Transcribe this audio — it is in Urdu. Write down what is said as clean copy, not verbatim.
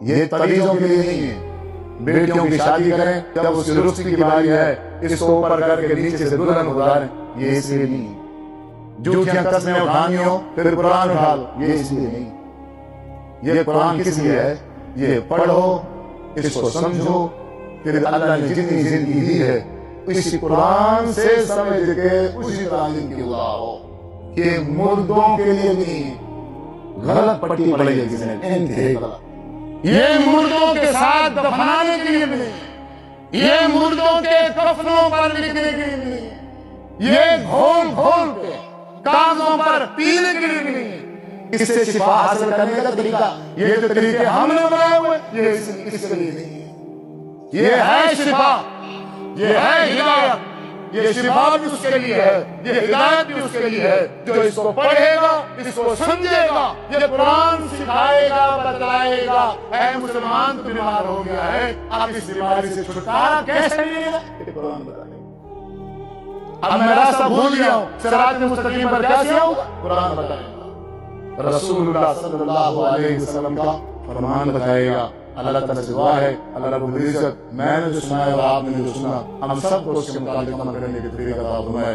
یہ طویزوں کے لیے نہیں ہے۔ بیٹیوں کی شادی کریں، جب اس کی رخصتی کی باری ہے اس کو اوپر کر کے نیچے سے دلہن اتاریں، یہ اس لیے نہیں ہے۔ جھوٹیاں قسمیں اٹھانی ہو پھر قرآن اٹھا لو، یہ اس لیے نہیں۔ یہ قرآن کس لیے ہے؟ یہ پڑھو، اس کو سمجھو، پھر اللہ نے جتنی زندگی دی ہے اسی قرآن سے سمجھ کے اسی تعلیم کی گزارو۔ یہ مردوں کے لیے نہیں، غلط پٹی پڑی ہے کسی نے، انتہائی غلط۔ یہ مردوں کے ساتھ دفنانے کے لیے نہیں، یہ مردوں کے کفنوں پر لکھنے کے لیے نہیں، یہ گھول گھول کے کاغذوں پر پینے کے لیے نہیں۔ اس سے شفا حاصل کرنے کا طریقہ، یہ جو طریقے ہم نے بنائے ہوئے یہ اس کے لیے نہیں ہے۔ یہ ہے شفا، یہ ہے ہدایت، یہ شفا بھی اس کے لیے ہے، یہ ہدایت بھی اس کے لیے ہے جو اس کو پڑھے گا، اس کو سمجھے گا، یہ قرآن سکھائے گا، بتلائے گا۔ اے مسلمان تو بیمار ہو گیا ہے، اب اس بیماری سے چھٹکارا کیسے ملے گا؟ یہ قرآن بتائے گا۔ اب میں راستہ بھول گیا ہوں، صراط مستقیم پر کیسے آؤں گا؟ قرآن بتائے گا، رسول اللہ صلی اللہ علیہ وسلم کا فرمان بتائے گا۔ اللہ تعالیٰ سے دعا ہے، اللہ رب العزت میں نے جو سنا ہے اور آپ نے جو سنا، ہم سب کو اس کے مطابق عمل کرنے کی توفیق عطا فرمائے۔